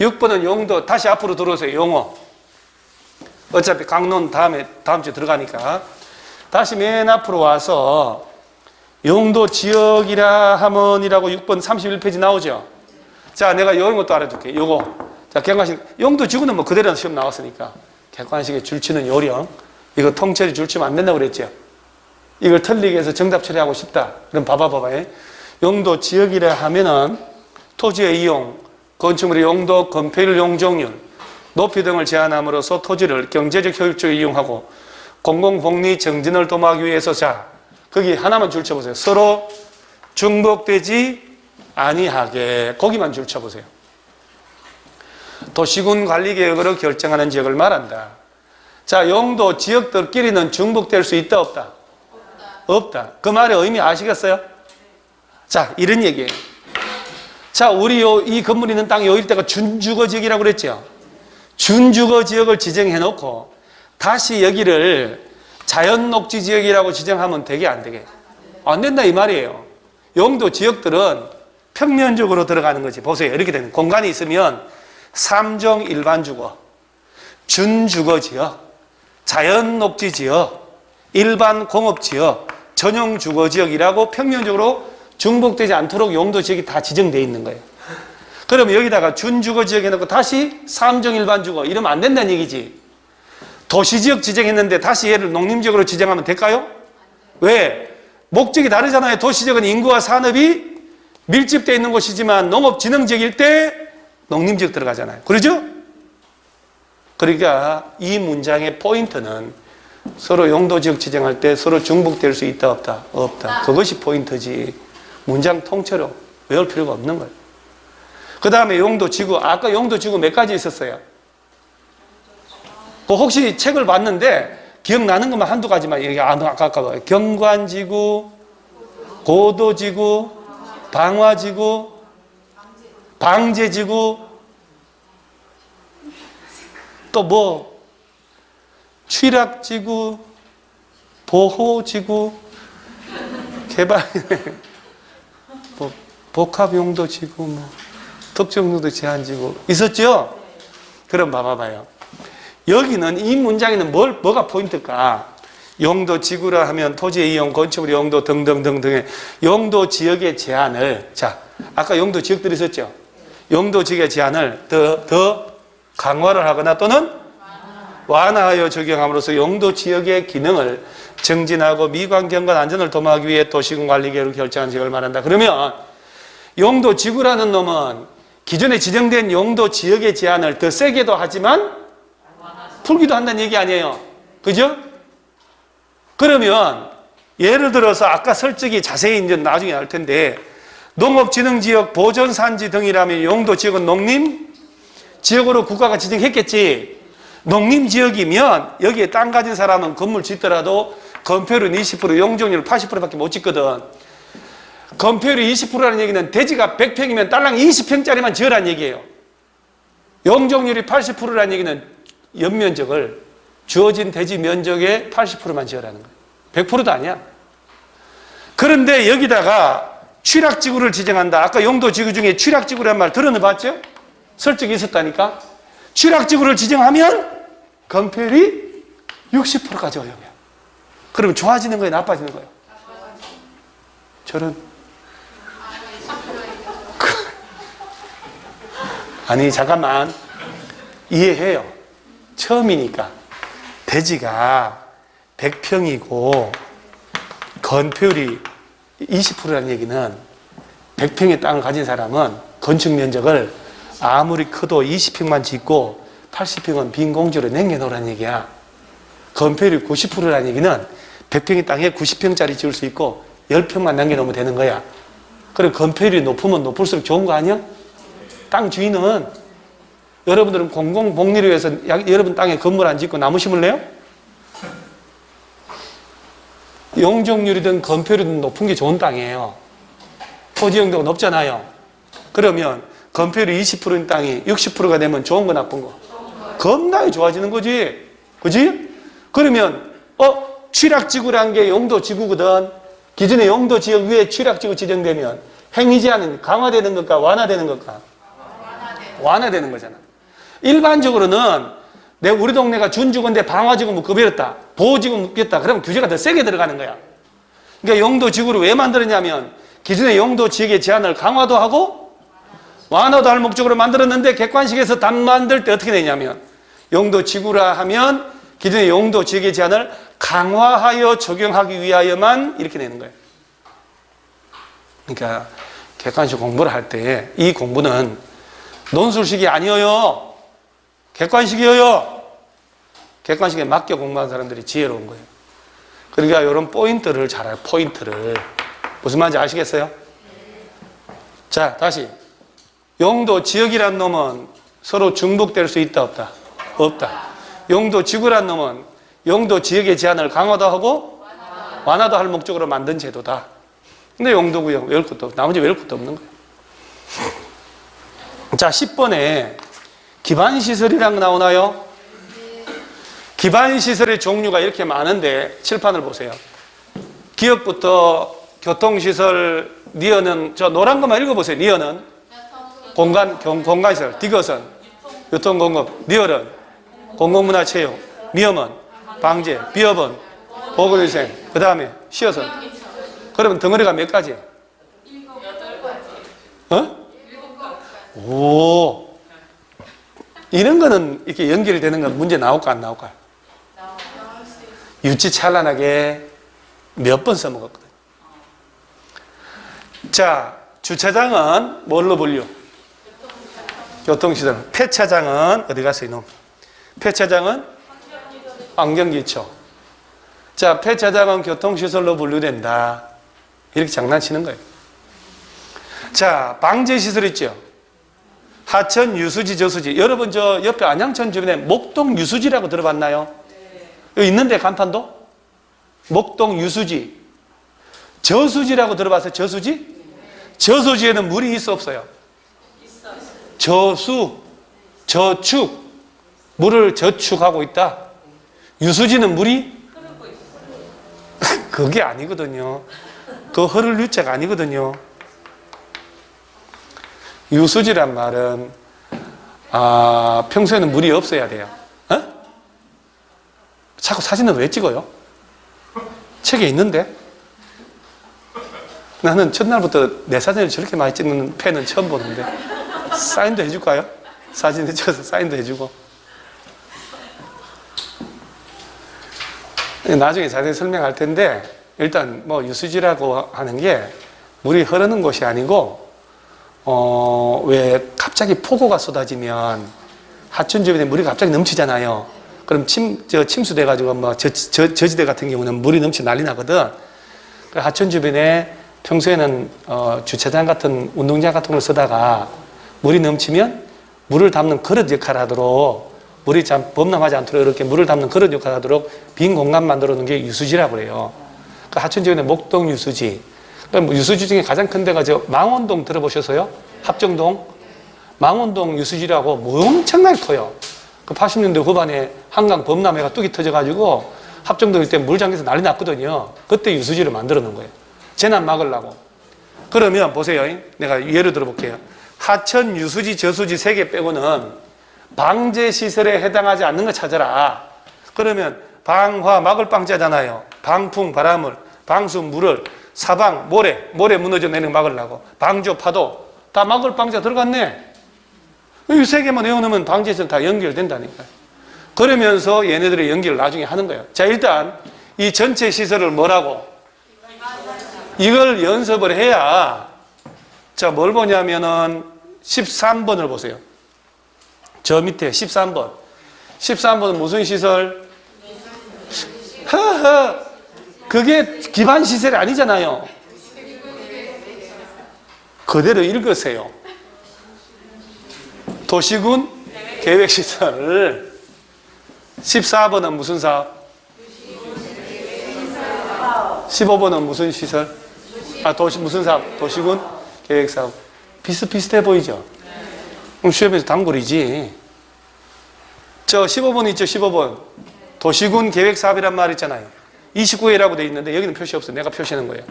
6번은 용도. 다시 앞으로 들어오세요. 용어. 어차피 강론 다음 주에 들어가니까. 다시 맨 앞으로 와서 용도 지역이라 하면이라고 6번 31페이지 나오죠. 자, 내가 요런 것도 알아둘게. 요거. 자, 객관식. 용도 지구는 뭐 그대로 시험 나왔으니까. 객관식에 줄치는 요령. 이거 통처리 줄치면 안 된다고 그랬죠. 이걸 틀리게 해서 정답 처리하고 싶다. 그럼 봐봐. 용도 지역이라 하면은 토지의 이용, 건축물의 용도, 건폐율, 용적률, 높이 등을 제한함으로써 토지를 경제적 효율적으로 이용하고 공공복리 정진을 도모하기 위해서, 자, 거기 하나만 줄쳐보세요. 서로 중복되지 아니하게. 거기만 줄쳐보세요. 도시군 관리계획으로 결정하는 지역을 말한다. 자, 용도 지역들끼리는 중복될 수 있다, 없다? 없다. 그 말의 의미 아시겠어요? 자, 이런 얘기예요. 자, 우리 이 건물 있는 땅이 요 일대가 준주거지역이라고 그랬죠. 준주거지역을 지정해 놓고 다시 여기를 자연녹지지역이라고 지정하면 되게 안 되게? 안 된다 이 말이에요. 용도 지역들은 평면적으로 들어가는 거지. 보세요. 이렇게 되는 공간이 있으면 3종 일반주거, 준주거지역, 자연녹지지역, 일반 공업지역, 전용주거지역이라고 평면적으로 중복되지 않도록 용도지역이 다 지정되어 있는 거예요. 그러면 여기다가 준주거지역 해놓고 다시 3종 일반주거 이러면 안 된다는 얘기지. 도시지역 지정했는데 다시 얘를 농림지역으로 지정하면 될까요? 왜? 목적이 다르잖아요. 도시지역은 인구와 산업이 밀집되어 있는 곳이지만 농업진흥지역일 때 농림지역 들어가잖아요. 그러죠? 그러니까 이 문장의 포인트는 서로 용도지역 지정할 때 서로 중복될 수 있다, 없다? 없다. 그것이 포인트지. 문장 통째로 외울 필요가 없는 거예요. 그 다음에 용도지구. 아까 용도지구 몇 가지 있었어요? 혹시 책을 봤는데 기억나는 것만 한두 가지만 얘기 안 아까워. 경관지구, 고도지구, 방화지구, 방제지구, 또 뭐 취락지구, 보호지구, 개발 뭐 복합용도지구, 뭐 특정용도 제한지구 있었죠? 그럼 봐봐요. 여기는 이 문장에는 뭐가 포인트일까? 용도 지구라 하면 토지의 이용, 건축물 용도 등등등등의 용도 지역의 제한을, 자, 아까 용도 지역들이 있었죠? 용도 지역의 제한을 더 강화를 하거나 또는 완화하여 적용함으로써 용도 지역의 기능을 정진하고 미관 경관 안전을 도모하기 위해 도시군 관리계획을 결정한 지역을 말한다. 그러면 용도 지구라는 놈은 기존에 지정된 용도 지역의 제한을 더 세게도 하지만 풀기도 한다는 얘기 아니에요. 그죠? 그러면 예를 들어서 아까 설정이 자세히 이제 나중에 알 텐데 농업진흥지역, 보전산지 등이라면 용도지역은 농림지역으로 국가가 지정했겠지. 농림지역이면 여기에 땅 가진 사람은 건물 짓더라도 건폐율은 20%, 용적률 80%밖에 못 짓거든. 건폐율이 20%라는 얘기는 대지가 100평이면 딸랑 20평짜리만 지으라는 얘기예요. 용적률이 80%라는 얘기는 연면적을 주어진 대지 면적의 80%만 지어라는 거예요. 100%도 아니야. 그런데 여기다가 취락지구를 지정한다. 아까 용도지구 중에 취락지구라는 말 들어봤죠? 설정이 있었다니까. 취락지구를 지정하면 건폐율이 60%까지 오염이야. 그러면 좋아지는 거예요? 나빠지는 거예요? 저런. 아니 잠깐만. 이해해요. 처음이니까 대지가 100평이고 건폐율이 20%라는 얘기는 100평의 땅을 가진 사람은 건축 면적을 아무리 커도 20평만 짓고 80평은 빈 공지로 남겨놓으라는 얘기야. 건폐율이 90%라는 얘기는 100평의 땅에 90평짜리 지을 수 있고 10평만 남겨놓으면 되는 거야. 그럼 건폐율이 높으면 높을수록 좋은 거 아니야? 땅 주인은 여러분들은 공공복리를 위해서 여러분 땅에 건물 안 짓고 나무 심을래요? 용적률이든 건폐율이든 높은 게 좋은 땅이에요. 토지 용도가 높잖아요. 그러면 건폐율이 20%인 땅이 60%가 되면 좋은 거 나쁜 거? 겁나게 좋아지는 거지. 그지? 그러면 취락지구란 게 용도지구거든. 기존의 용도지역 위에 취락지구 지정되면 행위 제한은 강화되는 것과 완화되는 것과? 완화되는 거잖아. 일반적으로는 우리 동네가 준주거인데 방화지구 묶어버렸다, 보호지구 묶였다, 그러면 규제가 더 세게 들어가는 거야. 그러니까 용도지구를 왜 만들었냐면 기존의 용도 지역의 제한을 강화도 하고 완화도 할 목적으로 만들었는데, 객관식에서 답 만들 때 어떻게 되냐면 용도지구라 하면 기존의 용도 지역의 제한을 강화하여 적용하기 위하여만 이렇게 되는 거예요. 그러니까 객관식 공부를 할 때 이 공부는 논술식이 아니어요. 객관식이에요. 객관식에 맡겨 공부하는 사람들이 지혜로운 거예요. 그러니까 이런 포인트를 잘 알아요. 포인트를. 무슨 말인지 아시겠어요? 자, 다시. 용도 지역이란 놈은 서로 중복될 수 있다, 없다? 없다. 용도 지구란 놈은 용도 지역의 제한을 강화도 하고 완화도 할 목적으로 만든 제도다. 근데 용도구역 외울 것도 없고 나머지 외울 것도 없는 거예요. 자, 10번에 기반시설이란 거 나오나요? 기반시설의 종류가 이렇게 많은데 칠판을 보세요. 기역부터 교통시설, 니어는 저 노란 것만 읽어보세요. 니어는 공간시설, 디귿은 유통공급, 니얼은 공공문화체육, 미엄은 방제, 비업은 보건위생, 그 다음에 시어선. 그러면 덩어리가 몇 가지? 7가지. 오. 이런 거는 이렇게 연결되는 건 문제 나올까 안 나올까요? 유치찬란하게 몇 번 써먹었거든요. 자, 주차장은 뭘로 분류? 교통시설. 폐차장은 어디 갔어요, 이놈? 폐차장은 환경기초. 자, 폐차장은 교통시설로 분류된다. 이렇게 장난치는 거예요. 자, 방제시설 있죠? 하천, 유수지, 저수지. 여러분 저 옆에 안양천 주변에 목동 유수지라고 들어봤나요? 여기 있는데 간판도? 목동 유수지. 저수지라고 들어봤어요? 저수지? 저수지에는 물이 있어 없어요? 저수, 저축. 물을 저축하고 있다. 유수지는 물이? 그게 아니거든요. 그 흐를 유자가 아니거든요. 유수지란 말은 평소에는 물이 없어야 돼요. 어? 자꾸 사진은 왜 찍어요? 책에 있는데? 나는 첫날부터 내 사진을 저렇게 많이 찍는 팬은 처음 보는데. 사인도 해줄까요? 사진에 찍어서 사인도 해주고. 나중에 자세히 설명할 텐데, 일단 뭐 유수지라고 하는 게 물이 흐르는 곳이 아니고, 왜 갑자기 폭우가 쏟아지면 하천 주변에 물이 갑자기 넘치잖아요. 그럼 침수돼가지고 뭐 저지대 같은 경우는 물이 넘치 난리 나거든. 하천 주변에 평소에는 주차장 같은 운동장 같은 걸 쓰다가 물이 넘치면 물을 담는 그릇 역할을 하도록, 물이 참 범람하지 않도록 이렇게 물을 담는 그릇 역할을 하도록 빈 공간 만들어 놓은 게 유수지라고 그래요. 그 하천 주변에 목동 유수지. 유수지 중에 가장 큰 데가 저 망원동 들어보셨어요? 합정동? 망원동 유수지라고 엄청나게 커요. 그 80년대 후반에 한강 범람해가 뚝이 터져가지고 합정동 이때 물 잠겨서 난리 났거든요. 그때 유수지를 만들어 놓은 거예요. 재난 막으려고. 그러면 보세요. 내가 예를 들어 볼게요. 하천, 유수지, 저수지 3개 빼고는 방제시설에 해당하지 않는 거 찾아라. 그러면 방화, 막을 방자잖아요. 방풍, 바람을, 방수, 물을, 사방, 모래 무너져 내는 거 막으려고. 방조, 파도, 다 막을 방자 들어갔네. 이 3개만 외워놓으면 방제시설 다 연결된다니까요. 그러면서 얘네들의 연결을 나중에 하는 거예요. 자, 일단 이 전체 시설을 뭐라고? 이걸 연습을 해야, 자, 뭘 보냐면은 13번을 보세요. 저 밑에 13번. 13번은 무슨 시설? 그게 기반 시설이 아니잖아요. 그대로 읽으세요. 도시군 계획시설. 14번은 무슨 사업? 15번은 무슨 시설? 무슨 사업? 도시군 계획사업. 비슷비슷해 보이죠? 그럼 시험에서 단골이지. 저 15번 있죠? 15번. 도시군 계획사업이란 말 있잖아요. 29회라고 돼 있는데 여기는 표시 없어요. 내가 표시하는 거예요.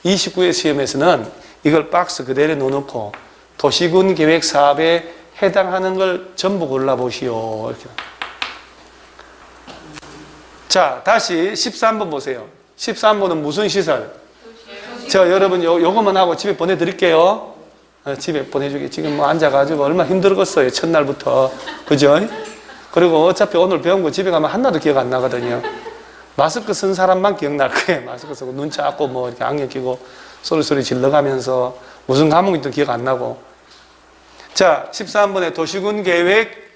29회 시험에서는 이걸 박스 그대로 넣어놓고 도시군 계획사업의 해당하는 걸 전부 골라보시오. 이렇게. 자, 다시 13번 보세요. 13번은 무슨 시설? 제가 여러분 요거만 하고 집에 보내드릴게요. 집에 보내주게. 지금 뭐 앉아가지고 얼마나 힘들었어요. 첫날부터. 그죠? 그리고 어차피 오늘 배운 거 집에 가면 하나도 기억 안 나거든요. 마스크 쓴 사람만 기억날 거예요. 마스크 쓰고 눈 작고 뭐 이렇게 안경 끼고 소리 질러가면서 무슨 과목인지도 기억 안 나고. 자, 13번에 도시군 계획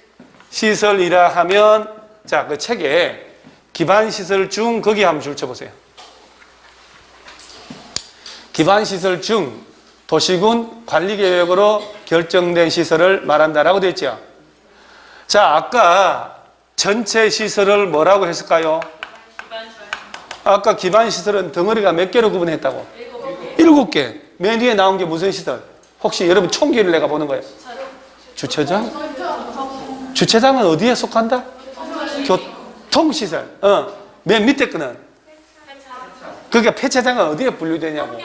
시설이라 하면, 자, 그 책에 기반시설 중 거기 한번 줄 쳐보세요. 기반시설 중 도시군 관리계획으로 결정된 시설을 말한다라고 되어 있죠. 자, 아까 전체 시설을 뭐라고 했을까요? 아까 기반시설은 덩어리가 몇 개로 구분했다고? 7개. 맨 위에 나온 게 무슨 시설? 혹시 여러분 총기를 내가 보는 거예요? 주차장? 주차장은 어디에 속한다? 교통시설. 맨 밑에 거는? 그러니까 폐차장은 어디에 분류되냐고?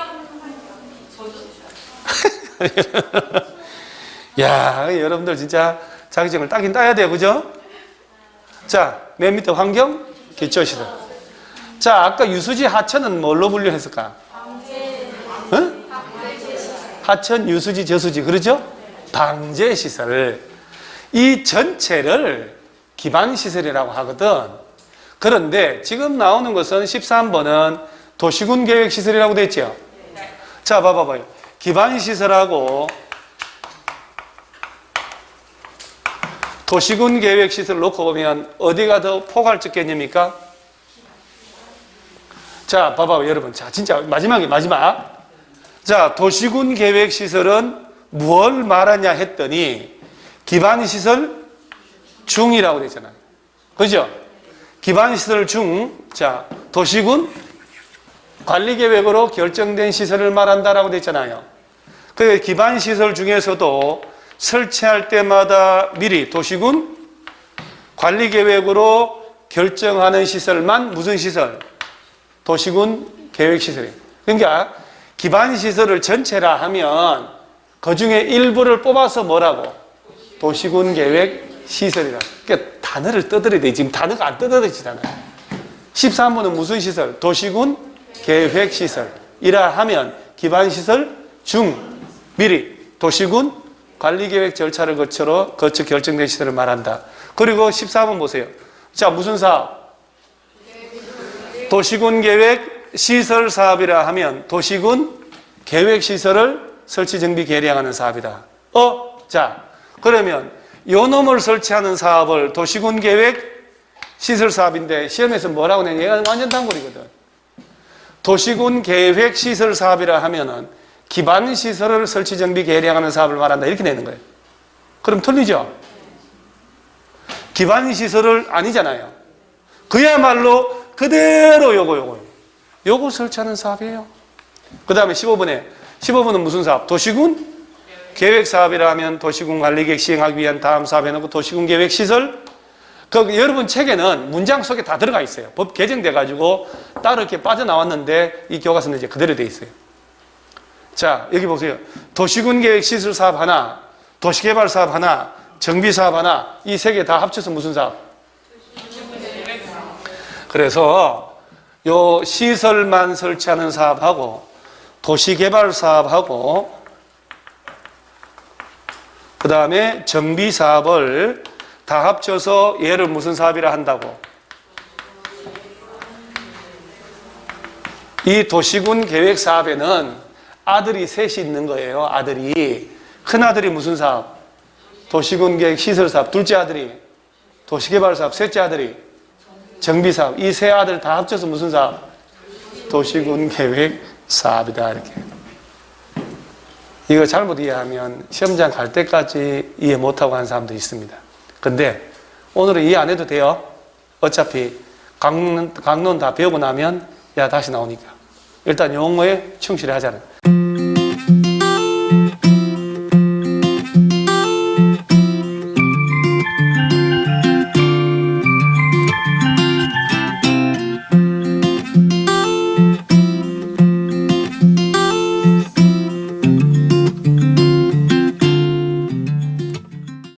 야, 여러분들 진짜 자격증을 따긴 따야 돼요. 그죠? 자, 맨 밑에 환경, 기초시설. 자, 아까 유수지 하천은 뭘로 분류했을까? 응? 하천, 유수지, 저수지. 그러죠? 방제시설. 이 전체를 기반시설이라고 하거든. 그런데 지금 나오는 것은 13번은 도시군 계획시설이라고 되어 있죠? 자, 봐봐요. 기반시설하고 도시군 계획시설을 놓고 보면 어디가 더 포괄적 개념입니까? 자, 봐봐요, 여러분. 자, 진짜 마지막. 자, 도시군 계획시설은 무엇을 말하냐 했더니 기반시설 중이라고 되잖아요. 그죠? 기반시설 중, 자, 도시군 관리계획으로 결정된 시설을 말한다라고 되잖아요. 그 기반시설 중에서도 설치할 때마다 미리 도시군 관리계획으로 결정하는 시설만 무슨 시설? 도시군 계획시설이에요. 그러니까 기반시설을 전체라 하면 그 중에 일부를 뽑아서 뭐라고? 도시군 계획시설이라. 그러니까 단어를 떠들어야 돼. 지금 단어가 안 떠들어지잖아요. 13번은 무슨 시설? 도시군 계획시설이라 하면 기반시설 중 미리 도시군 관리계획 절차를 거쳐 결정된 시설을 말한다. 그리고 14번 보세요. 자, 무슨 사업? 도시군 계획 시설 사업이라 하면 도시군 계획 시설을 설치 정비 개량하는 사업이다. 자, 그러면 요 놈을 설치하는 사업을 도시군 계획 시설 사업인데 시험에서 뭐라고 내냐? 얘가 완전 단골이거든. 도시군 계획 시설 사업이라 하면은 기반 시설을 설치 정비 개량하는 사업을 말한다. 이렇게 내는 거예요. 그럼 틀리죠? 기반 시설을 아니잖아요. 그야말로 그대로 요거 설치하는 사업이에요. 그 다음에 15번은 무슨 사업? 도시군 계획 사업이라 하면 도시군 관리계획 시행하기 위한 다음 사업 해놓고 도시군 계획 시설. 그 여러분 책에는 문장 속에 다 들어가 있어요. 법 개정돼가지고 따로 이렇게 빠져나왔는데 이 교과서는 이제 그대로 돼 있어요. 자, 여기 보세요. 도시군 계획 시설 사업 하나, 도시개발 사업 하나, 정비 사업 하나, 이 세 개 다 합쳐서 무슨 사업? 그래서 요 시설만 설치하는 사업하고 도시개발 사업하고 그 다음에 정비 사업을 다 합쳐서 얘를 무슨 사업이라 한다고? 이 도시군 계획 사업에는 아들이 셋이 있는 거예요. 아들이. 큰 아들이 무슨 사업? 도시군 계획 시설 사업. 둘째 아들이 도시개발 사업. 셋째 아들이 정비 사업. 이 세 아들 다 합쳐서 무슨 사업? 도시군 계획 사업이다. 이렇게. 이거 잘못 이해하면 시험장 갈 때까지 이해 못하고 하는 사람도 있습니다. 근데 오늘은 이해 안 해도 돼요. 어차피 강론 다 배우고 나면 다시 나오니까. 일단 용어에 충실히 하자는.